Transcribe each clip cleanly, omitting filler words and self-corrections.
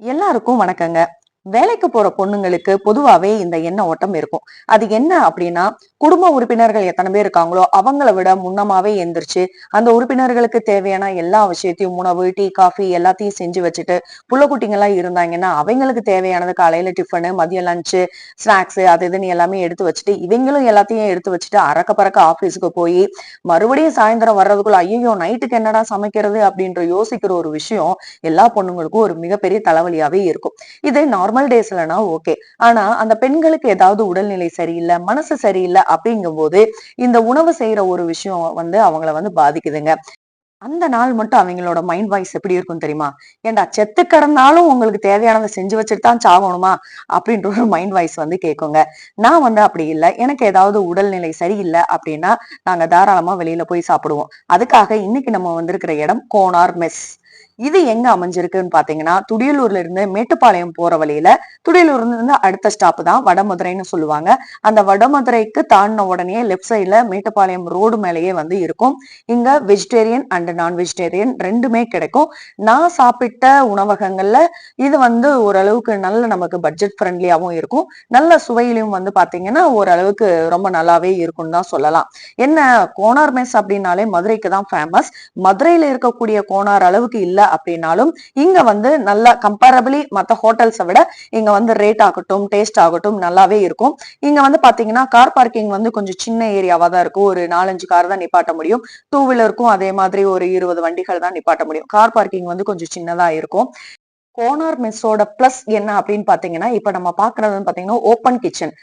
எல்லாருக்கும் வணக்கங்க. வேலைக்கு போற பொண்ணுங்களுக்கு பொதுவாவே இந்த எண்ண ஓட்டம் இருக்கும். அது என்ன அப்படின்னா, குடும்ப உறுப்பினர்கள் எத்தனை பேர் இருக்காங்களோ, அவங்கள விட முன்னமாவே எந்திரிச்சு, அந்த உறுப்பினர்களுக்கு தேவையான எல்லா விஷயத்தையும் உணவு, டீ, காஃபி எல்லாத்தையும் செஞ்சு வச்சுட்டு, புள்ள குட்டிங்கலாம் இருந்தாங்கன்னா, அவைங்களுக்கு தேவையானது காலையில டிஃபனு, மதியம் லஞ்சு, ஸ்நாக்ஸ் அது இதுன்னு எல்லாமே எடுத்து வச்சுட்டு, இவைங்களும் எல்லாத்தையும் எடுத்து வச்சுட்டு, அறக்க பறக்க ஆஃபீஸுக்கு போயி, மறுபடியும் சாயந்தரம் வர்றதுக்குள்ள, ஐயய்யோ! நைட்டுக்கு என்னடா சமைக்கிறது? அப்படின்ற யோசிக்கிற ஒரு விஷயம், எல்லா பொண்ணுங்களுக்கும் ஒரு மிகப்பெரிய தலைவலியாவே இருக்கும். இது நார்மல் டேஸ்லனா ஓகே. ஆனா அந்த பெண்களுக்கு ஏதாவது உடல்நிலை சரியில்ல, மனசு சரியில்ல அப்படிங்கும்போது, இந்த உணவு செய்யற ஒரு விஷயம் அவங்கள பாதிக்குதுங்க. அந்த நாள் மட்டும் அவங்களோட மைண்ட் வாய்ஸ் எப்படி இருக்கும் தெரியுமா? ஏன்டா செத்து கிடந்தாலும் உங்களுக்கு தேவையானத செஞ்சு வச்சுட்டு தான் சாகணுமா? அப்படின்ற ஒரு மைண்ட் வாய்ஸ் கேட்குங்க. நான் அப்படி இல்ல. எனக்கு ஏதாவது உடல்நிலை சரியில்ல அப்படின்னா, நாங்க தாராளமா வெளியில போய் சாப்பிடுவோம். அதுக்காக இன்னைக்கு நம்ம வந்திருக்கிற இடம் கோனார் மெஸ். இது எங்க அமைஞ்சிருக்குன்னு பாத்தீங்கன்னா, துடியலூர்ல இருந்து மேட்டுப்பாளையம் போற வழியில, துடியலூர்ல இருந்து அடுத்த ஸ்டாப் தான் வடமதுரைன்னு சொல்லுவாங்க. அந்த வடமதுரைக்கு தாண்டின உடனே லெஃப்ட் சைட்ல மேட்டுப்பாளையம் ரோடு மேலேயே இருக்கும். இங்க வெஜிடேரியன் அண்ட் நான் வெஜிடேரியன் 2மே கிடைக்கும். நான் சாப்பிட்ட உணவகங்கள்ல இது ஓரளவுக்கு நல்ல நமக்கு பட்ஜெட் ஃப்ரெண்ட்லியாவும் இருக்கும். நல்ல சுவையிலும் பாத்தீங்கன்னா, ஓரளவுக்கு ரொம்ப நல்லாவே இருக்கும்னு தான் சொல்லலாம். என்ன கோனார் மெஸ் அப்படின்னாலே மதுரைக்கு தான் ஃபேமஸ். மதுரையில இருக்கக்கூடிய கோனார் அளவுக்கு இல்ல அப்படின்னாலும் இங்க நல்லா கம்பேரபிளி மத்த ஹோட்டல்ஸை விட இங்க ரேட் ஆகட்டும் டேஸ்ட் ஆகட்டும் நல்லாவே இருக்கும். இங்க பாத்தீங்கன்னா கார் பார்க்கிங் கொஞ்சம் சின்ன ஏரியாவா தான் இருக்கும். ஒரு 4-5 கார் தான் நிப்பாட்ட முடியும். டூ வீலருக்கும் அதே மாதிரி ஒரு 20 வண்டிகள் தான் நிப்பாட்ட முடியும். கார் பார்க்கிங் கொஞ்சம் சின்னதா இருக்கும். கோனார் மெஸ்ஸோட பிளஸ் என்ன அப்படின்னு பாத்தீங்கன்னா, இப்ப நம்ம பாக்குறது பாத்தீங்கன்னா ஓப்பன் கிச்சன்.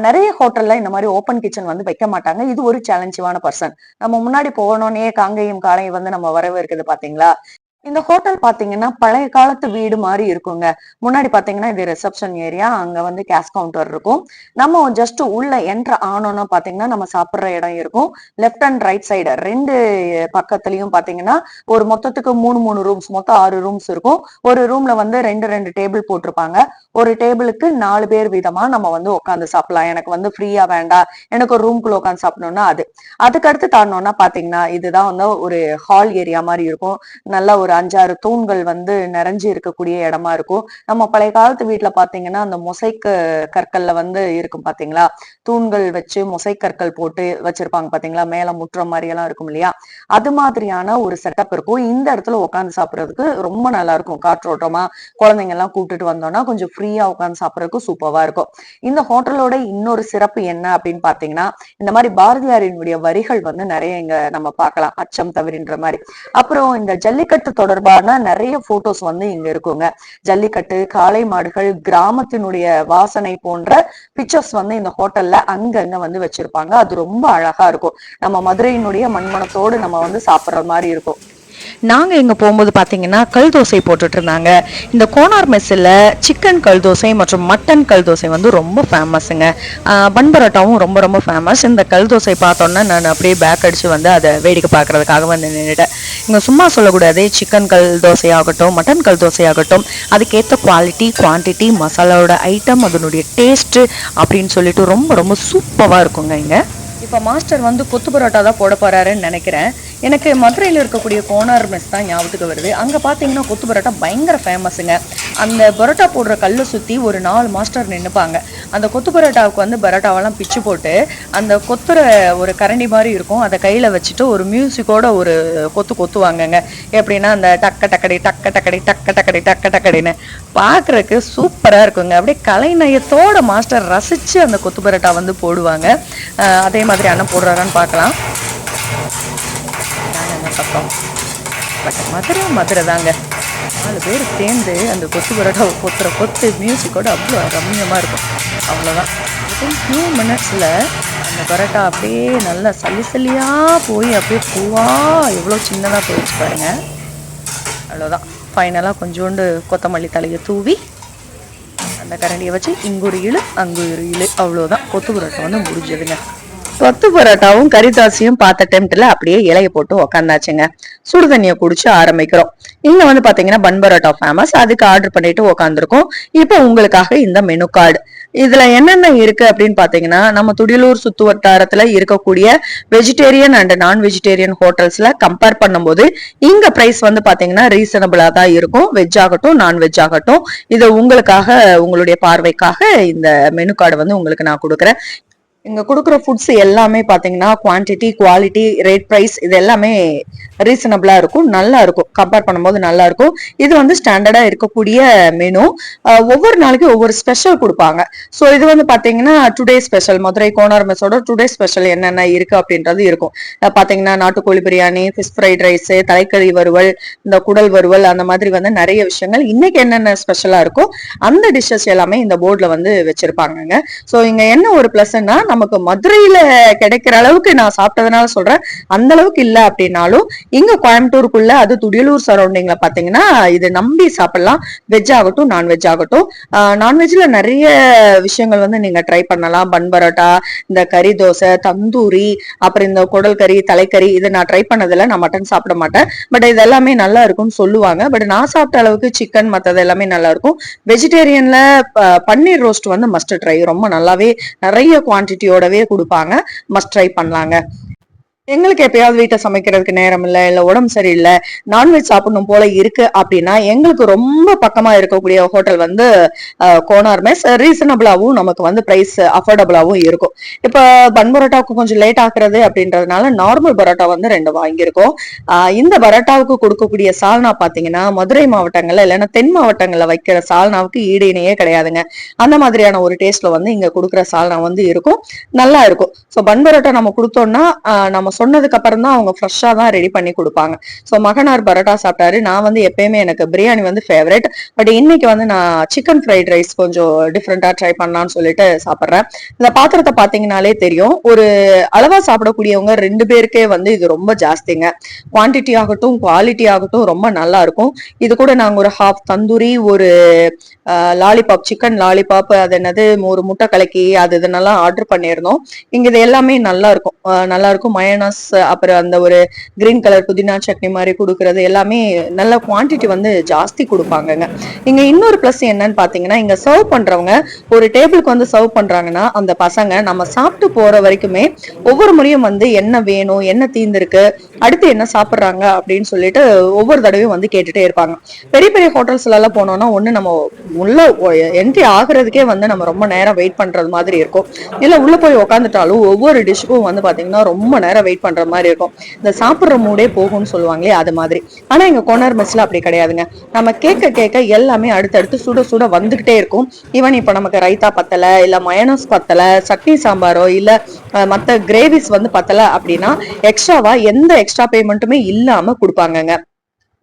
நிறைய ஹோட்டல்ல இந்த மாதிரி ஓப்பன் கிச்சன் வைக்க மாட்டாங்க. இது ஒரு சேலஞ்சிவான பர்சன். நம்ம முன்னாடி போனோடனே காங்கையும் காலையும் நம்ம வரவேற்குது பாத்தீங்களா? இந்த ஹோட்டல் பாத்தீங்கன்னா பழைய காலத்து வீடு மாதிரி இருக்குங்க. முன்னாடி பாத்தீங்கன்னா இது ரிசப்ஷன் ஏரியா. அங்க கேஷ் கவுண்டர் இருக்கும். நம்ம ஜஸ்ட் உள்ள என்டர் ஆனோம்னா பாத்தீங்கன்னா நம்ம சாப்பிடுற இடம் இருக்கும். லெஃப்ட் அண்ட் ரைட் சைடு 2 பக்கத்துலயும் பாத்தீங்கன்னா ஒரு மொத்தத்துக்கு 3 ரூம்ஸ், மொத்தம் 6 ரூம்ஸ் இருக்கும். ஒரு ரூம்ல 2 டேபிள் போட்டிருப்பாங்க. ஒரு டேபிளுக்கு 4 பேர் வீதமா நம்ம உட்காந்து சாப்பிடலாம். எனக்கு ஃப்ரீயா வேண்டாம், எனக்கு ஒரு ரூம்குள்ள உட்காந்து சாப்பிடணும்னா அதுக்கு அடுத்து தாண்டோம்னா பாத்தீங்கன்னா இதுதான் ஒரு ஹால் ஏரியா மாதிரி இருக்கும். நல்ல ஒரு 5-6 தூண்கள் நிறைஞ்சு இருக்கக்கூடிய இடமா இருக்கும். நம்ம பழைய காலத்து வீட்டுல பாத்தீங்கன்னா அந்த மொசைக் கற்கள்ல இருக்கும் பாத்தீங்களா? தூண்கள் வச்சு மொசைக் கற்கள் போட்டு வச்சிருப்பாங்க பாத்தீங்களா? மேல முற்ற மாதிரி எல்லாம் இருக்கும் இல்லையா? அது மாதிரியான ஒரு செட்டப் இருக்கும். இந்த இடத்துல உட்காந்து சாப்பிடுறதுக்கு ரொம்ப நல்லா இருக்கும். காற்றோட்டமா குழந்தைங்க எல்லாம் கூப்பிட்டுட்டு வந்தோம்னா கொஞ்சம் ஃப்ரீயா உட்காந்து சாப்பிடறதுக்கு சூப்பரா இருக்கும். இந்த ஹோட்டலோட இன்னொரு சிறப்பு என்ன அப்படின்னு பாத்தீங்கன்னா, இந்த மாதிரி பாரதியாரினுடைய வரிகள் நிறைய இங்க நம்ம பார்க்கலாம். அச்சம் தவிரின்ற மாதிரி. அப்புறம் இந்த ஜல்லிக்கட்டு தொடர்பான நிறைய போட்டோஸ் இங்க இருக்குங்க. ஜல்லிக்கட்டு, காளை மாடுகள், கிராமத்தினுடைய வாசனை போன்ற பிக்சர்ஸ் இந்த ஹோட்டல்ல அங்கங்க வச்சிருப்பாங்க. அது ரொம்ப அழகா இருக்கும். நம்ம மதுரையினுடைய மண்மணத்தோடு நம்ம சாப்பிடுற மாதிரி இருக்கும். நாங்க இங்க போகும்போது பாத்தீங்கன்னா கல் தோசை போட்டுட்டு இருந்தாங்க. இந்த கோனார் மெஸ்ஸில் சிக்கன் கல் தோசை மற்றும் மட்டன் கல் தோசை ரொம்ப ஃபேமஸுங்க. பன் பரோட்டாவும் ரொம்ப ரொம்ப ஃபேமஸ். இந்த கல் தோசை பார்த்தோன்னா நான் அப்படியே பேக் அடிச்சு அதை வேடிக்கை பார்க்கறதுக்காக நின்றுட்டேன். இங்கே சும்மா சொல்லக்கூடாது. சிக்கன் கல் தோசை ஆகட்டும், மட்டன் கல் தோசை ஆகட்டும், அதுக்கேற்ற குவாலிட்டி, குவான்டிட்டி, மசாலாவோட ஐட்டம், அதனுடைய டேஸ்ட்டு அப்படின்னு சொல்லிட்டு ரொம்ப ரொம்ப சூப்பராக இருக்குங்க. இங்கே இப்போ மாஸ்டர் கொத்து பரோட்டா தான் போட போறாருன்னு நினைக்கிறேன். எனக்கு மதுரையில் இருக்கக்கூடிய கோனார் மெஸ் தான் ஞாபகத்துக்கு வருது. அங்கே பார்த்தீங்கன்னா கொத்து பரோட்டா பயங்கர ஃபேமஸுங்க. அந்த பரோட்டா போடுற கல்லை சுற்றி ஒரு 4 மாஸ்டர் நின்றுப்பாங்க. அந்த கொத்து பரோட்டாவுக்கு பரோட்டாவெல்லாம் பிச்சு போட்டு அந்த கொத்துற ஒரு கரண்டி மாதிரி இருக்கும். அதை கையில் வச்சுட்டு ஒரு மியூசிக்கோட ஒரு கொத்துவாங்கங்க. எப்படின்னா அந்த டக்க டக்கடி டக்க டக்கடி டக்க டக்கடி டக்க டக்கடின்னு பார்க்குறதுக்கு சூப்பராக இருக்குங்க. அப்படியே கலைநயத்தோட மாஸ்டர் ரசித்து அந்த கொத்து பரோட்டா போடுவாங்க. அதே மாதிரி அண்ணன் போடுறாரான்னு பார்க்கலாம். பக்கம் பட் மதுரை தாங்க. 4 பேர் சேர்ந்து அந்த கொத்து பரோட்டா கொத்து மியூசிக்கோட அவ்வளோ ரம்மியமாக இருக்கும். அவ்வளோதான். வித்தின் ஃபியூ மினிட்ஸில் அந்த பரோட்டா அப்படியே நல்லா சல்லியாக போய் அப்படியே பூவாக எவ்வளோ சின்னதாக போயிடுச்சு பாருங்க. அவ்வளோதான். ஃபைனலாக கொஞ்சோண்டு கொத்தமல்லி தலையை தூவி அந்த கரண்டியை வச்சு இங்கு ஒரு இழு அங்கு ஒரு இழு, அவ்வளோதான். கொத்து பரோட்டா முடிஞ்சதுங்க. கொத்து பரோட்டாவும் கறிதாசியும் பார்த்த டைம்ல அப்படியே இலைய போட்டு உக்காந்தாச்சுங்க. சுடுதண்ணிய குடிச்சு ஆரம்பிக்கிறோம். இங்க வந்து பாத்தீங்கன்னா பன் பரோட்டா ஃபேமஸ், அதுக்கு ஆர்டர் பண்ணிட்டு உக்காந்துருக்கோம். இப்ப உங்களுக்காக இந்த மெனு கார்டு. இதுல என்னென்ன இருக்கு அப்படின்னு பாத்தீங்கன்னா, நம்ம துடியலூர் சுத்து வட்டாரத்துல இருக்கக்கூடிய வெஜிடேரியன் அண்ட் நான் வெஜிடேரியன் ஹோட்டல்ஸ்ல கம்பேர் பண்ணும்போது இங்க பிரைஸ் வந்து பாத்தீங்கன்னா ரீசனபிளா தான் இருக்கும். வெஜ் ஆகட்டும் நான் வெஜ் ஆகட்டும். இது உங்களுக்காக, உங்களுடைய பார்வைக்காக இந்த மெனு கார்டு வந்து உங்களுக்கு நான் கொடுக்குறேன். இங்க கொடுக்குற ஃபுட்ஸ் எல்லாமே பாத்தீங்கன்னா குவான்டிட்டி, குவாலிட்டி, ரேட், பிரைஸ் இது எல்லாமே ரீசனபிளா இருக்கும், நல்லா இருக்கும். கம்பேர் பண்ணும்போது நல்லா இருக்கும். இது வந்து ஸ்டாண்டர்டா இருக்கக்கூடிய மெனு. ஒவ்வொரு நாளைக்கும் ஒவ்வொரு ஸ்பெஷல் கொடுப்பாங்க. ஸோ இது வந்து பாத்தீங்கன்னா டுடே ஸ்பெஷல், மதுரை கோனார் மெஸோட டுடே ஸ்பெஷல் என்னென்ன இருக்கு அப்படின்றது இருக்கும். பாத்தீங்கன்னா நாட்டுக்கோழி பிரியாணி, ஃபிஷ் ஃப்ரைட் ரைஸ், தலைக்கறி வறுவல், இந்த குடல் வறுவல், அந்த மாதிரி வந்து நிறைய விஷயங்கள் இன்னைக்கு என்னென்ன ஸ்பெஷலா இருக்கோ அந்த டிஷ்ஷஸ் எல்லாமே இந்த போர்ட்ல வந்து வச்சிருப்பாங்க. ஸோ இங்க என்ன ஒரு பிளஸ்ன்னா, நமக்கு மதுரையில கிடைக்கிற அளவுக்கு நான் சாப்பிட்டதுனால சொல்றேன், அந்த அளவுக்கு இல்ல அப்படின்னாலும் இங்க கோயம்புத்தூருக்குள்ள, அது துடியலூர் சரௌண்டிங்ல பாத்தீங்கன்னா இது நம்பி சாப்பிடலாம். வெஜ் ஆகட்டும் நான்வெஜ் ஆகட்டும். நான்வெஜ்ல நிறைய விஷயங்கள் வந்து நீங்க ட்ரை பண்ணலாம். பன் பரோட்டா, இந்த கறி தோசை, தந்தூரி, அப்புறம் இந்த குடல் கறி, தலைக்கறி, இது நான் ட்ரை பண்ணதில்ல. நான் மட்டன் சாப்பிட மாட்டேன். பட் இது எல்லாமே நல்லா இருக்கும்னு சொல்லுவாங்க. பட் நான் சாப்பிட்ட அளவுக்கு சிக்கன் மத்தது எல்லாமே நல்லா இருக்கும். வெஜிடேரியன்ல பன்னீர் ரோஸ்ட் வந்து மஸ்ட் ட்ரை. ரொம்ப நல்லாவே நிறைய குவான்டிட்டியோடவே கொடுப்பாங்க. மஸ்ட் ட்ரை பண்ணலாங்க. எங்களுக்கு எப்பயாவது வீட்டை சமைக்கிறதுக்கு நேரம் இல்ல உடம்பு சரியில்லை, நான்வெஜ் சாப்பிடணும் போல இருக்கு அப்படின்னா எங்களுக்கு ரொம்ப பக்கமா இருக்கக்கூடிய ஹோட்டல் வந்து கோனார் மெஸ். ரீசனபிளாவும் நமக்கு வந்து பிரைஸ் அஃபோர்டபுளாவும் இருக்கும். இப்ப பன் பரோட்டாவுக்கு கொஞ்சம் லேட் ஆகுறது அப்படின்றதுனால நார்மல் பரோட்டா வந்து 2 வாங்கியிருக்கோம். இந்த பரோட்டாவுக்கு கொடுக்கக்கூடிய சால்னா பாத்தீங்கன்னா மதுரை மாவட்டங்கள்ல இல்லைன்னா தென் மாவட்டங்கள்ல வைக்கிற சால்னாவுக்கு ஈடு இணையே கிடையாதுங்க. அந்த மாதிரியான ஒரு டேஸ்ட்ல வந்து இங்க கொடுக்குற சால்னா வந்து இருக்கும், நல்லா இருக்கும். ஸோ பன் பரோட்டா நம்ம கொடுத்தோம்னா நம்ம சொன்னதுக்கு அப்புறம் தான் அவங்க ஃப்ரெஷ்ஷா தான் ரெடி பண்ணி கொடுப்பாங்க. ஸோ மகனார் பரோட்டா சாப்பிட்டாரு. நான் வந்து எப்பயுமே எனக்கு பிரியாணி வந்து ஃபேவரட். பட் இன்னைக்கு வந்து நான் சிக்கன் ஃப்ரைட் ரைஸ் கொஞ்சம் டிஃப்ரெண்டா ட்ரை பண்ணலாம்னு சொல்லிட்டு சாப்பிட்றேன். இந்த பாத்திரத்தை பாத்தீங்கன்னாலே தெரியும், ஒரு அளவா சாப்பிடக்கூடியவங்க 2 பேருக்கே வந்து இது ரொம்ப ஜாஸ்திங்க. குவான்டிட்டி ஆகட்டும் குவாலிட்டி ஆகட்டும் ரொம்ப நல்லா இருக்கும். இது கூட நாங்க ஒரு ஹாஃப் தந்தூரி, ஒரு லாலிபாப், சிக்கன் லாலிபாப், அது என்னது, ஒரு முட்டை கலக்கி, அது இதனெல்லாம் ஆர்டர் பண்ணியிருந்தோம். இங்க இது எல்லாமே நல்லா இருக்கும், நல்லா இருக்கும். மயனஸ், அப்புறம் அந்த ஒரு கிரீன் கலர் புதினா சட்னி மாதிரி கொடுக்கறது எல்லாமே நல்ல குவான்டிட்டி வந்து ஜாஸ்தி கொடுப்பாங்கங்க. இங்க இன்னொரு பிளஸ் என்னன்னு பாத்தீங்கன்னா, இங்க சர்வ் பண்றவங்க ஒரு டேபிளுக்கு வந்து சர்வ் பண்றாங்கன்னா அந்த பசங்க நம்ம சாப்பிட்டு போற வரைக்குமே ஒவ்வொரு முறையும் வந்து என்ன வேணும், என்ன தீர்ந்திருக்கு, அடுத்து என்ன சாப்பிடுறாங்க அப்படின்னு சொல்லிட்டு ஒவ்வொரு தடவையும் வந்து கேட்டுட்டே இருப்பாங்க. பெரிய பெரிய ஹோட்டல்ஸ்ல எல்லாம் போனோம்னா ஒண்ணு நம்ம உள்ள என்ட்ரி ஆகுறதுக்கே வந்து நம்ம ரொம்ப நேரம் வெயிட் பண்றது மாதிரி இருக்கும். இல்ல உள்ள போய் உக்காந்துட்டாலும் ஒவ்வொரு டிஷ்ஷுக்கும் வந்து பாத்தீங்கன்னா ரொம்ப நேரம் வெயிட் பண்ற மாதிரி இருக்கும். இந்த சாப்பிடுற மூடே போகும்னு சொல்லுவாங்களே அது மாதிரி. ஆனா இங்க கோனார் மெஸ்ல அப்படி கிடையாதுங்க. நம்ம கேட்க கேட்க எல்லாமே அடுத்தடுத்து சுட சுட வந்துகிட்டே இருக்கும். ஈவன் இப்ப நமக்கு ரைத்தா பத்தல, இல்ல மயனஸ் பத்தல, சட்னி சாம்பாரோ இல்ல மத்த கிரேவிஸ் வந்து பத்தல அப்படின்னா எக்ஸ்ட்ராவா எந்த எக்ஸ்ட்ரா பேமெண்ட்டுமே இல்லாம கொடுப்பாங்கங்க.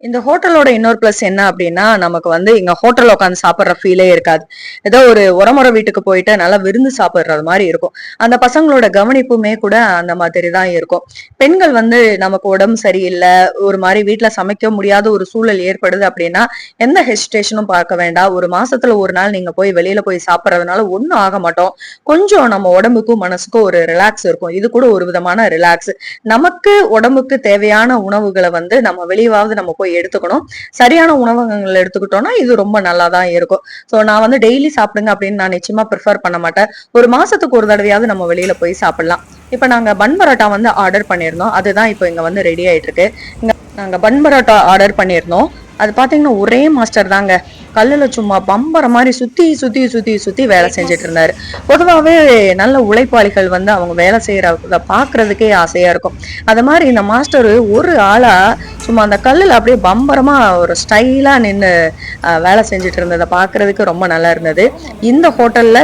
இந்த ஹோட்டலோட இன்னொரு பிளஸ் என்ன அப்படின்னா, நமக்கு வந்து இங்க ஹோட்டல்ல உட்காந்து சாப்பிடுற ஃபீலே இருக்காது. ஏதோ ஒரு உரமுறை வீட்டுக்கு போயிட்டு நல்லா விருந்து சாப்பிடுறது மாதிரி இருக்கும். அந்த பசங்களோட கவனிப்புமே கூட அந்த மாதிரி தான் இருக்கும். பெண்கள் வந்து நமக்கு உடம்பு சரியில்லை, ஒரு மாதிரி வீட்டுல சமைக்க முடியாத ஒரு சூழல் ஏற்படுது அப்படின்னா எந்த ஹெசிடேஷனும் பார்க்க வேண்டாம். ஒரு மாசத்துல ஒரு நாள் நீங்க போய் வெளியில போய் சாப்பிடுறதுனால ஒன்னும் ஆக மாட்டோம். கொஞ்சம் நம்ம உடம்புக்கும் மனசுக்கும் ஒரு ரிலாக்ஸ் இருக்கும். இது கூட ஒரு விதமான ரிலாக்ஸ். நமக்கு உடம்புக்கு தேவையான உணவுகளை வந்து நம்ம வெளியாவது நம்ம போய் எடுத்துக்கணும். சரியான உணவகங்கள் எடுத்துக்கிட்டோம்னா இது ரொம்ப நல்லா தான் இருக்கும். சோ நான் வந்து டெய்லி சாப்பிடுங்க அப்படின்னு நான் நிச்சயமா ப்ரிஃபர் பண்ண மாட்டேன். ஒரு மாசத்துக்கு ஒரு தடவையாவது நம்ம வெளியில போய் சாப்பிடலாம். இப்ப நாங்க பன் பரோட்டா வந்து ஆர்டர் பண்ணிருந்தோம். அதுதான் இப்ப இங்க வந்து ரெடி ஆயிட்டு இருக்கு. நாங்க பன் பரோட்டா ஆர்டர் பண்ணிருந்தோம். அது பாத்தீங்கன்னா ஒரே மாஸ்டர் தாங்க, கல்லுல சும்மா பம்பர மாதிரி சுத்தி சுத்தி சுத்தி சுத்தி வேலை செஞ்சுட்டு இருந்தாரு. பொதுவாகவே நல்ல உழைப்பாளிகள் வந்து அவங்க வேலை செய்யறத பாக்குறதுக்கே ஆசையா இருக்கும். அது மாதிரி இந்த மாஸ்டர் ஒரு ஆளா சும்மா அந்த கல்லுல அப்படியே பம்பரமா ஒரு ஸ்டைலா நின்று வேலை செஞ்சுட்டு இருந்ததை பாக்குறதுக்கு ரொம்ப நல்லா இருந்தது. இந்த ஹோட்டல்ல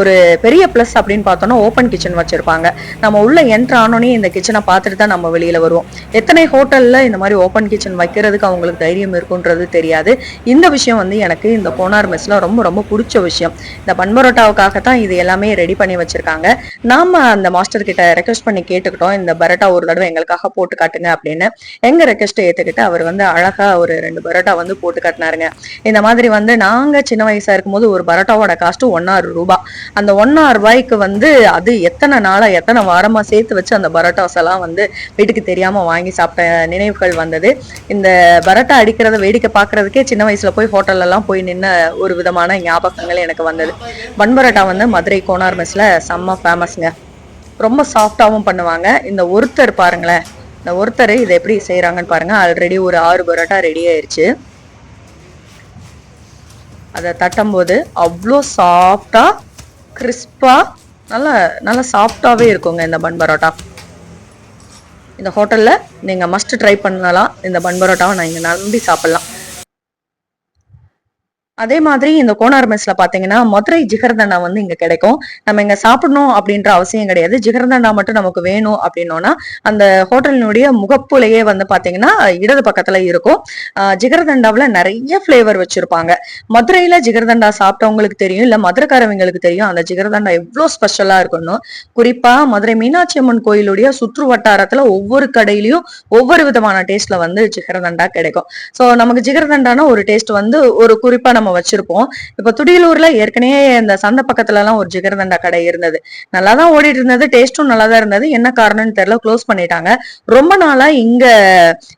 ஒரு பெரிய பிளஸ் அப்படின்னு பார்த்தோம்னா ஓப்பன் கிச்சன் வச்சிருப்பாங்க. நம்ம உள்ள என்ட்ரு ஆனோனே இந்த கிச்சனை பார்த்துட்டு தான் நம்ம வெளியில வருவோம். எத்தனை ஹோட்டல்ல இந்த மாதிரி ஓப்பன் கிச்சன் வைக்கிறதுக்கு அவங்களுக்கு தைரியம் இருக்குன்றது தெரியாது. இந்த விஷயம் வந்து எனக்கு இந்த கோனார் மெஸ்ல ரொம்ப ரொம்ப பிடிச்ச விஷயம். இந்த பன் பரோட்டாவுக்காக தான் இது எல்லாமே ரெடி பண்ணி வச்சிருக்காங்க. நாம அந்த மாஸ்டர் கிட்ட ரெக்வஸ்ட் பண்ணி கேட்டுக்கிட்டோம், இந்த பரோட்டா ஒரு தடவை எங்களுக்காக போட்டு காட்டுங்க அப்படின்னு. எங்க ரெக்வஸ்ட் ஏத்துக்கிட்டு அவர் வந்து அழகா ஒரு 2 பரோட்டா வந்து போட்டு காட்டினாருங்க. இந்த மாதிரி வந்து நாங்க சின்ன வயசா இருக்கும்போது ஒரு பரோட்டாவோட காஸ்ட் 1 ரூபாய். அந்த 1 ரூபாய்க்கு வந்து அது எத்தனை நாளா எத்தனை வாரமா சேர்த்து வச்சு அந்த பரோட்டாஸ் எல்லாம் வந்து வீட்டுக்கு தெரியாம வாங்கி சாப்பிட்ட நினைவுகள் வந்தது. இந்த பரோட்டா அடிக்கிறத வேடிக்கை பாக்குறதுக்கே சின்ன வயசுல போய் ஹோட்டல்ல எல்லாம் போய் நின்ன ஒரு விதமான ஞாபகங்கள் எனக்கு வந்தது. பன் பரோட்டா வந்து மதுரை கோனார் மெஸ்ல செம்ம ஃபேமஸ்ங்க. ரொம்ப சாஃப்டாவும் பண்ணுவாங்க. இந்த ஒருத்தர் பாருங்களேன், இந்த ஒருத்தர் இதை எப்படி செய்யறாங்கன்னு பாருங்க. ஆல்ரெடி ஒரு 6 பரோட்டா ரெடி ஆயிருச்சு. அதை தட்டும் போது அவ்வளோ சாஃப்டா கிறிஸ்பா நல்லா நல்லா சாஃப்டாவே இருக்குங்க இந்த பன் பரோட்டா. இந்த ஹோட்டல்ல நீங்க மஸ்ட் ட்ரை பண்ணலாம். இந்த பன் பரோட்டாவை நான் இங்க நம்பி சாப்பிடலாம். அதே மாதிரி இந்த கோனார் மெஸ்ல பாத்தீங்கன்னா மதுரை ஜிகர்தண்டா வந்து இங்க கிடைக்கும். நம்ம இங்க சாப்பிடணும் அப்படின்ற அவசியம் கிடையாது. ஜிகர்தண்டா மட்டும் நமக்கு வேணும் அப்படின்னோம்னா அந்த ஹோட்டலினுடைய முகப்புலையே வந்து பாத்தீங்கன்னா இடது பக்கத்துல இருக்கும். ஜிகர்தண்டாவில நிறைய பிளேவர் வச்சிருப்பாங்க. மதுரையில ஜிகர்தண்டா சாப்பிட்டவங்களுக்கு தெரியும், இல்ல மதுரைக்காரவங்களுக்கு தெரியும் அந்த ஜிகர்தண்டா எவ்வளவு ஸ்பெஷலா இருக்குன்னு. குறிப்பா மதுரை மீனாட்சி அம்மன் கோயிலுடைய சுற்று வட்டாரத்துல ஒவ்வொரு கடையிலயும் ஒவ்வொரு விதமான டேஸ்ட்ல வந்து ஜிகர்தண்டா கிடைக்கும். சோ நமக்கு ஜிகர்தண்டானா ஒரு டேஸ்ட் வந்து ஒரு குறிப்பா நம்ம வச்சிருப்போம். இப்ப துடியலூர்ல ஏற்கனவே இந்த சந்தை பக்கத்துல எல்லாம் ஒரு ஜிகர்தண்டா கடை இருந்தது. நல்லாதான் ஓடிட்டு இருந்தது, டேஸ்டும் நல்லாதான் இருந்தது. என்ன காரணம்னு தெரியல, க்ளோஸ் பண்ணிட்டாங்க. ரொம்ப நாளா இங்க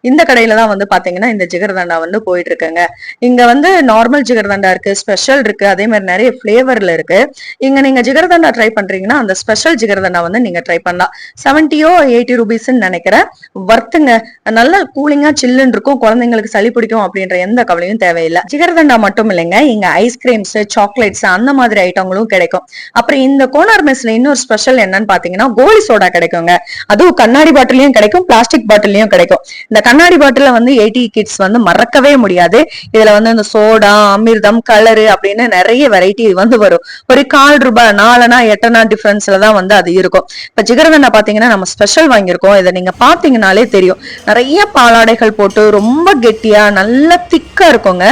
இந்த கடையில தான் வந்து பாத்தீங்கன்னா இந்த ஜிகர்தண்டா வந்து போயிட்டு இருக்குங்க. இங்க வந்து நார்மல் ஜிகர்தண்டா இருக்கு, ஸ்பெஷல் இருக்கு, அதே மாதிரி நிறைய பிளேவர்ல இருக்கு. இங்க நீங்க ஜிகர்தண்டா ட்ரை பண்றீங்கன்னா அந்த ஸ்பெஷல் ஜிகர்தண்டா வந்து நீங்க ட்ரை பண்ணலாம். 70 or 80 ரூபீஸ்ன்னு நினைக்கிறேன். வர்த்துங்க. நல்ல கூலிங்கா சில்லுன்னு இருக்கும். குழந்தைங்களுக்கு சளி பிடிக்கும் அப்படின்ற எந்த கவலையும் தேவையில்லை. ஜிகர்தண்டா மட்டும் இல்லைங்க, இங்க ஐஸ்கிரீம்ஸ், சாக்லேட்ஸ் அந்த மாதிரி ஐட்டங்களும் கிடைக்கும். அப்புறம் இந்த கோனார் மெஸ்ல இன்னொரு ஸ்பெஷல் என்னன்னு பாத்தீங்கன்னா கோலி சோடா கிடைக்குங்க. அதுவும் கண்ணாடி பாட்டிலையும் கிடைக்கும், பிளாஸ்டிக் பாட்டிலையும் கிடைக்கும். இந்த கண்ணாடி பாட்டில வந்து 80 கிட்ஸ் வந்து மறக்கவே முடியாது. இதுல வந்து இந்த சோடா, அமிர்தம், கலரு அப்படின்னு நிறைய வெரைட்டி வந்து வரும். ஒரு 1/4 ரூபாய் 4 8 டிஃபரன்ஸ்ல தான் வந்து அது இருக்கும். இப்ப ஜிகர்தண்டா பாத்தீங்கன்னா நம்ம ஸ்பெஷல் வாங்கியிருக்கோம். இதை நீங்க பாத்தீங்கன்னாலே தெரியும். நிறைய பாலாடைகள் போட்டு ரொம்ப கெட்டியா நல்ல திக்கா இருக்குங்க.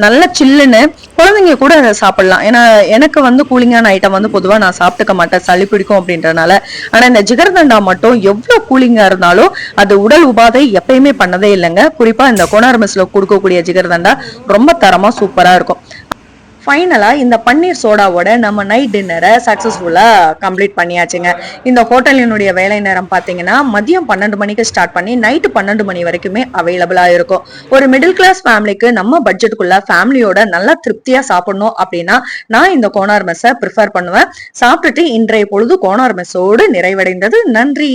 நல்ல சில்லுன்னு குழந்தைங்க கூட அதை சாப்பிடலாம். ஏன்னா எனக்கு வந்து கூலிங்கான ஐட்டம் வந்து பொதுவா நான் சாப்பிட்டுக்க மாட்டேன், சளி பிடிக்கும் அப்படின்றனால. ஆனா இந்த ஜிகர்தண்டா மட்டும் எவ்வளவு கூலிங்கா இருந்தாலும் அது உடல் உபாதை எப்பயுமே பண்ணதே இல்லைங்க. குறிப்பா இந்த கோனார் மெஸ்ல கொடுக்கக்கூடிய ஜிகர்தண்டா ரொம்ப தரமா சூப்பரா இருக்கும். ஃபைனலா இந்த பன்னீர் சோடாவோட நம்ம நைட் டின்னரை சக்சஸ்ஃபுல்லா கம்ப்ளீட் பண்ணியாச்சுங்க. இந்த ஹோட்டலினுடைய வேலை நேரம் பாத்தீங்கன்னா மதியம் 12 மணிக்கு ஸ்டார்ட் பண்ணி நைட்டு 12 மணி வரைக்குமே அவைலபிளா இருக்கும். ஒரு மிடில் கிளாஸ் ஃபேமிலிக்கு நம்ம பட்ஜெட்டுக்குள்ள ஃபேமிலியோட நல்லா திருப்தியா சாப்பிடணும் அப்படின்னா நான் இந்த கோனார் மெஸ்ஸை ப்ரிஃபர் பண்ணுவேன். சாப்பிட்டுட்டு இன்றைய பொழுது கோனார் மெஸ்ஸோடு நிறைவடைந்தது. நன்றி.